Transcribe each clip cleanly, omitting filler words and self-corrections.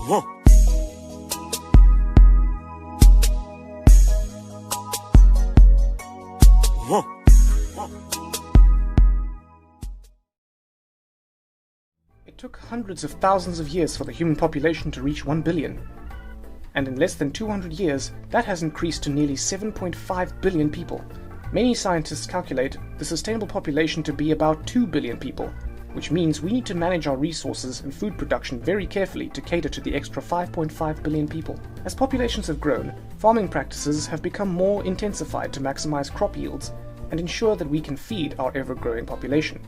It took hundreds of thousands of years for the human population to reach 1 billion. And in less than 200 years, that has increased to nearly 7.5 billion people. Many scientists calculate the sustainable population to be about 2 billion people, which means we need to manage our resources and food production very carefully to cater to the extra 5.5 billion people. As populations have grown, farming practices have become more intensified to maximize crop yields and ensure that we can feed our ever-growing population.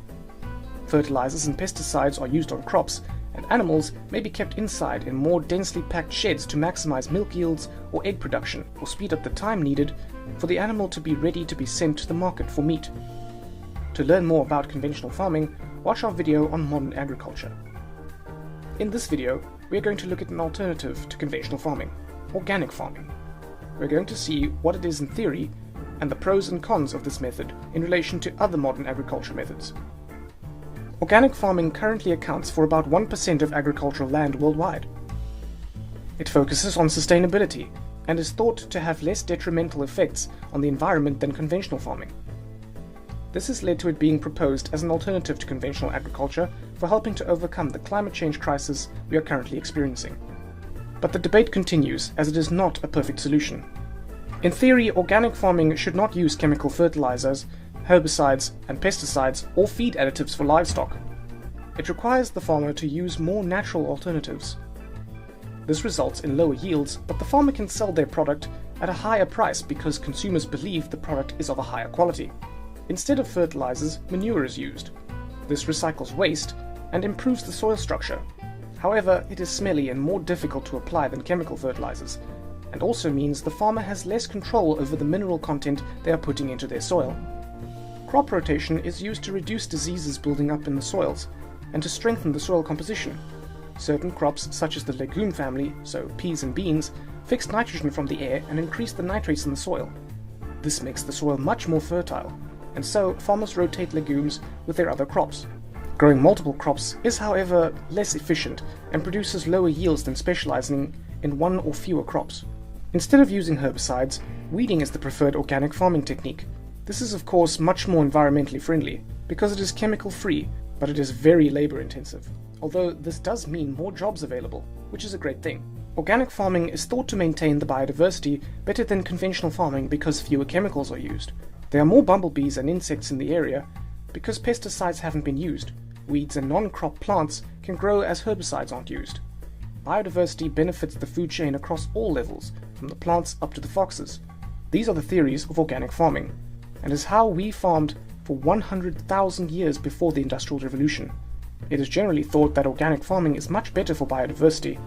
Fertilizers and pesticides are used on crops, and animals may be kept inside in more densely packed sheds to maximize milk yields or egg production, or speed up the time needed for the animal to be ready to be sent to the market for meat. To learn more about conventional farming, watch our video on modern agriculture. In this video, we are going to look at an alternative to conventional farming, organic farming. We're going to see what it is in theory and the pros and cons of this method in relation to other modern agriculture methods. Organic farming currently accounts for about 1% of agricultural land worldwide. It focuses on sustainability and is thought to have less detrimental effects on the environment than conventional farming. This has led to it being proposed as an alternative to conventional agriculture for helping to overcome the climate change crisis we are currently experiencing. But the debate continues, as it is not a perfect solution. In theory, organic farming should not use chemical fertilizers, herbicides and pesticides or feed additives for livestock. It requires the farmer to use more natural alternatives. This results in lower yields, but the farmer can sell their product at a higher price because consumers believe the product is of a higher quality. Instead of fertilizers, manure is used. This recycles waste and improves the soil structure. However, it is smelly and more difficult to apply than chemical fertilizers, and also means the farmer has less control over the mineral content they are putting into their soil. Crop rotation is used to reduce diseases building up in the soils and to strengthen the soil composition. Certain crops, such as the legume family, so peas and beans, fix nitrogen from the air and increase the nitrates in the soil. This makes the soil much more fertile, and so farmers rotate legumes with their other crops. Growing multiple crops is, however, less efficient and produces lower yields than specializing in one or fewer crops. Instead of using herbicides, weeding is the preferred organic farming technique. This is of course much more environmentally friendly because it is chemical free, but it is very labor intensive. Although this does mean more jobs available, which is a great thing. Organic farming is thought to maintain the biodiversity better than conventional farming because fewer chemicals are used. There are more bumblebees and insects in the area because pesticides haven't been used. Weeds and non-crop plants can grow as herbicides aren't used. Biodiversity benefits the food chain across all levels, from the plants up to the foxes. These are the theories of organic farming, and is how we farmed for 100,000 years before the Industrial Revolution. It is generally thought that organic farming is much better for biodiversity,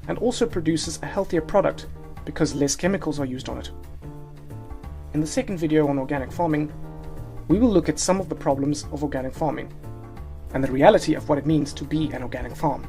and also produces a healthier product because less chemicals are used on it. In the second video on organic farming, we will look at some of the problems of organic farming, and the reality of what it means to be an organic farm.